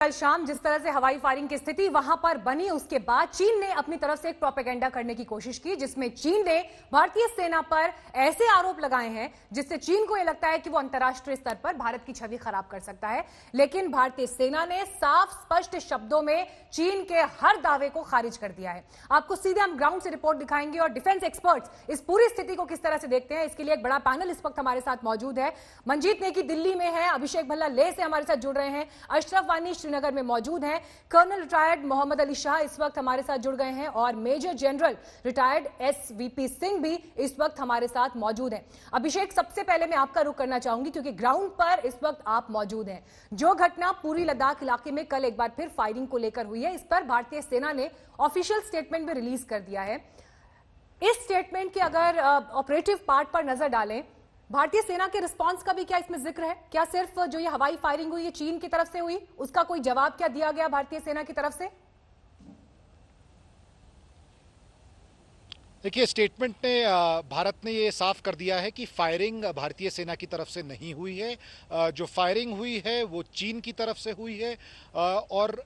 कल शाम जिस तरह से हवाई फायरिंग की स्थिति वहां पर बनी, उसके बाद चीन ने अपनी तरफ से एक प्रोपेगेंडा करने की कोशिश की, जिसमें चीन ने भारतीय सेना पर ऐसे आरोप लगाए हैं जिससे चीन को यह लगता है कि वो अंतर्राष्ट्रीय स्तर पर भारत की छवि खराब कर सकता है। लेकिन भारतीय सेना ने साफ स्पष्ट शब्दों में चीन के हर दावे को खारिज कर दिया है। आपको सीधे हम ग्राउंड से रिपोर्ट दिखाएंगे और डिफेंस एक्सपर्ट्स इस पूरी स्थिति को किस तरह से देखते हैं, इसके लिए एक बड़ा पैनल इस वक्त हमारे साथ मौजूद है। मंजीत नेगी दिल्ली में है, अभिषेक भल्ला लेह से हमारे साथ जुड़ रहे हैं, अशरफ वानी श्रीनगर में मौजूद हैं, कर्नल रिटायर्ड मोहम्मद अली शाह इस वक्त हमारे साथ जुड़ गए हैं और major general retired SVP Singh भी इस वक्त हमारे साथ मौजूद हैं। अभिषेक, सबसे पहले मैं आपका रुख करना चाहूंगी क्योंकि ग्राउंड पर इस वक्त आप मौजूद हैं। जो घटना पूरी लद्दाख इलाके में कल एक बार फिर फायरिंग को लेकर हुई है, इस पर भारतीय सेना ने ऑफिशियल स्टेटमेंट भी रिलीज कर दिया है। इस स्टेटमेंट के अगर ऑपरेटिव पार्ट पर नजर डालें, भारतीय सेना के रिस्पांस का भी क्या इसमें जिक्र है? क्या सिर्फ जो ये हवाई फायरिंग हुई ये चीन की तरफ से हुई, उसका कोई जवाब क्या दिया गया भारतीय सेना की तरफ से? देखिए, स्टेटमेंट ने भारत ने ये साफ कर दिया है कि फायरिंग भारतीय सेना की तरफ से नहीं हुई है। जो फायरिंग हुई है वो चीन की तरफ से हुई है और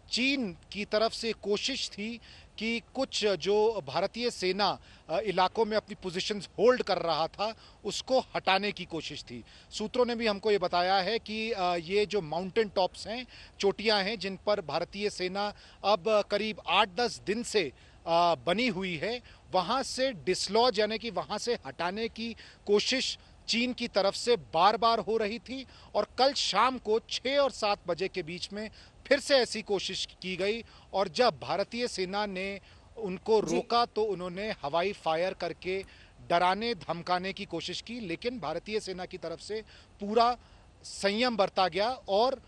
चीन की तरफ से कोशिश थी कि कुछ जो भारतीय सेना इलाकों में अपनी पोजीशंस होल्ड कर रहा था उसको हटाने की कोशिश थी। सूत्रों ने भी हमको ये बताया है कि ये जो माउंटेन टॉप्स हैं, चोटियां हैं जिन पर भारतीय सेना अब करीब 8-10 दिन से बनी हुई है, वहां से डिसलॉज यानी कि वहां से हटाने की कोशिश चीन की तरफ से बार बार हो रही थी। और कल शाम को 6 और 7 बजे के बीच में फिर से ऐसी कोशिश की गई और जब भारतीय सेना ने उनको रोका तो उन्होंने हवाई फायर करके डराने धमकाने की कोशिश की, लेकिन भारतीय सेना की तरफ से पूरा संयम बरता गया और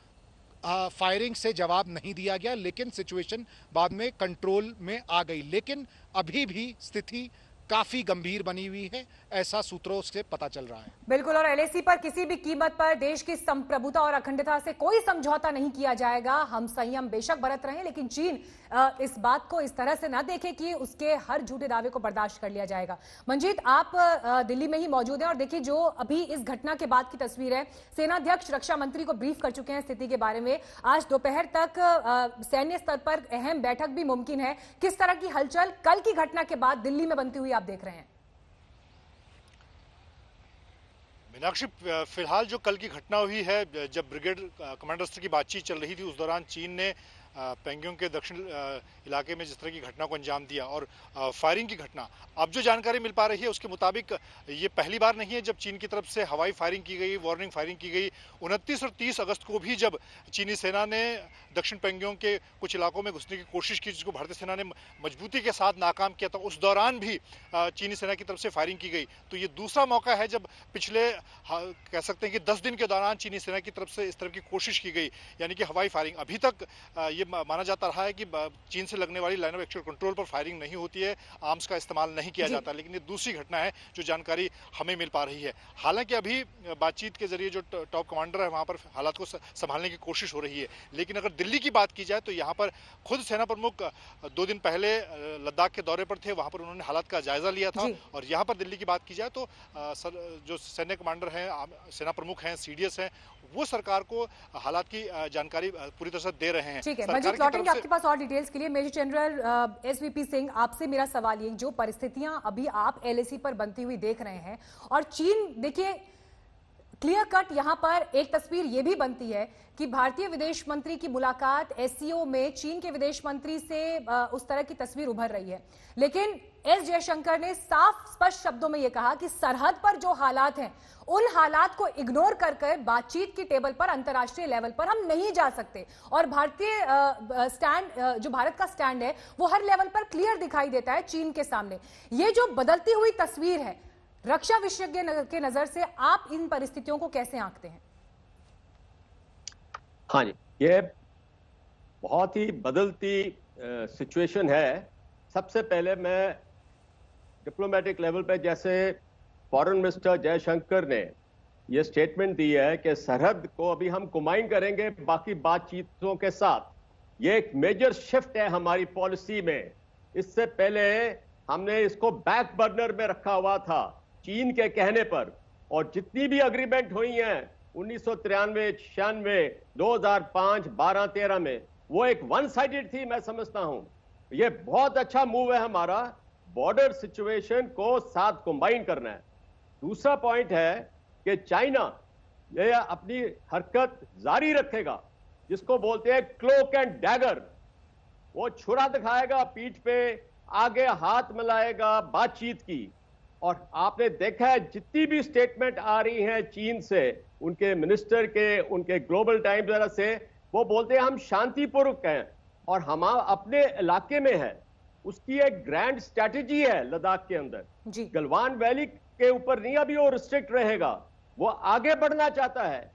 फायरिंग से जवाब नहीं दिया गया। लेकिन सिचुएशन बाद में कंट्रोल में आ गई, लेकिन अभी भी स्थिति काफी गंभीर बनी हुई है, ऐसा सूत्रों से पता चल रहा है। बिल्कुल, और एलएसी पर किसी भी कीमत पर देश की संप्रभुता और अखंडता से कोई समझौता नहीं किया जाएगा। हम संयम बेशक बरत रहे हैं, लेकिन चीन इस बात को इस तरह से ना देखे कि उसके हर झूठे दावे को बर्दाश्त कर लिया जाएगा। मंजीत, आप दिल्ली में ही मौजूद हैं और देखिए जो अभी इस घटना के बाद की तस्वीर है, सेनाध्यक्ष रक्षा मंत्री को ब्रीफ कर चुके हैं स्थिति के बारे में। आज दोपहर तक सैन्य स्तर पर अहम बैठक भी मुमकिन है। किस तरह की हलचल कल की घटना के बाद दिल्ली में बनती हुई आप देख रहे हैं? मीनाक्षी, फिलहाल जो कल की घटना हुई है, जब ब्रिगेड कमांडर स्तर की बातचीत चल रही थी उस दौरान चीन ने पेंगोंग के दक्षिण इलाके में जिस तरह की घटना को अंजाम दिया और फायरिंग की घटना, अब जो जानकारी मिल पा रही है उसके मुताबिक ये पहली बार नहीं है जब चीन की तरफ से हवाई फायरिंग की गई, वार्निंग फायरिंग की गई। 29 और 30 अगस्त को भी जब चीनी सेना ने दक्षिण पेंगोंग के कुछ इलाकों में घुसने की कोशिश की, जिसको भारतीय सेना ने मजबूती के साथ नाकाम किया था, उस दौरान भी चीनी सेना की तरफ से फायरिंग की गई। तो ये दूसरा मौका है जब पिछले कह सकते हैं कि 10 दिन के दौरान चीनी सेना की तरफ से इस तरह की कोशिश की गई, यानी कि हवाई फायरिंग। अभी तक ये माना जाता रहा है कि चीन से लगने वाली लाइन ऑफ एक्चुअल कंट्रोल पर फायरिंग नहीं होती है, आर्म्स का इस्तेमाल नहीं किया जाता, लेकिन ये दूसरी घटना है जो जानकारी हमें मिल पा रही है। हालांकि अभी बातचीत के जरिए जो टॉप कमांडर है वहां पर हालात को संभालने की कोशिश हो रही है, लेकिन अगर दिल्ली की बात की जाए तो यहाँ पर खुद सेना प्रमुख 2 दिन पहले लद्दाख के दौरे पर थे, वहां पर उन्होंने हालात का जायजा लिया था। और यहाँ पर दिल्ली की बात की जाए तो जो सैन्य कमांडर हैं, सेना प्रमुख हैं, सीडीएस हैं, वो सरकार को हालात की जानकारी पूरी तरह से दे रहे हैं। ठीक है, मंजीत लौटेंगे आपके पास और डिटेल्स के लिए। मेजर जनरल एसवीपी सिंह, आपसे मेरा सवाल ये, जो परिस्थितियां अभी आप एलएसी पर बनती हुई देख रहे हैं और चीन, देखिए क्लियर कट यहां पर एक तस्वीर यह भी बनती है कि भारतीय विदेश मंत्री की मुलाकात एससीओ में चीन के विदेश मंत्री से उस तरह की तस्वीर उभर रही है, लेकिन एस जयशंकर ने साफ स्पष्ट शब्दों में यह कहा कि सरहद पर जो हालात हैं उन हालात को इग्नोर कर बातचीत की टेबल पर अंतर्राष्ट्रीय लेवल पर हम नहीं जा सकते। और भारतीय स्टैंड, जो भारत का स्टैंड है, वो हर लेवल पर क्लियर दिखाई देता है चीन के सामने। ये जो बदलती हुई तस्वीर है, रक्षा विशेषज्ञ के नजर से आप इन परिस्थितियों को कैसे आंकते हैं? हाँ जी, ये बहुत ही बदलती सिचुएशन है। सबसे पहले मैं डिप्लोमेटिक लेवल पे, जैसे फॉरेन मिनिस्टर जयशंकर ने ये स्टेटमेंट दी है कि सरहद को अभी हम कुमाइन करेंगे बाकी बातचीतों के साथ, ये एक मेजर शिफ्ट है हमारी पॉलिसी में। इससे पहले हमने इसको बैक बर्नर में रखा हुआ था चीन के कहने पर, और जितनी भी अग्रीमेंट हुई हैं 1993, 96, 2005, 12, 13 में, वो एक वन साइडेड थी, मैं समझता हूं। ये बहुत अच्छा मूव है हमारा, बॉर्डर सिचुएशन को साथ कंबाइन करना है। दूसरा पॉइंट है कि चाइना ये अपनी हरकत जारी रखेगा, जिसको बोलते हैं क्लोक एंड डैगर। वो छुरा दिखाएगा पीठ पे, आगे हाथ मिलाएगा बातचीत की। और आपने देखा है जितनी भी स्टेटमेंट आ रही हैं चीन से, उनके मिनिस्टर के, उनके ग्लोबल टाइम्स वगैरह से, वो बोलते हैं हम शांतिपूर्वक हैं और हम अपने इलाके में है। उसकी एक ग्रैंड स्ट्रैटेजी है लद्दाख के अंदर। जी। गलवान वैली के ऊपर नहीं अभी वो रिस्ट्रिक्ट रहेगा, वो आगे बढ़ना चाहता है।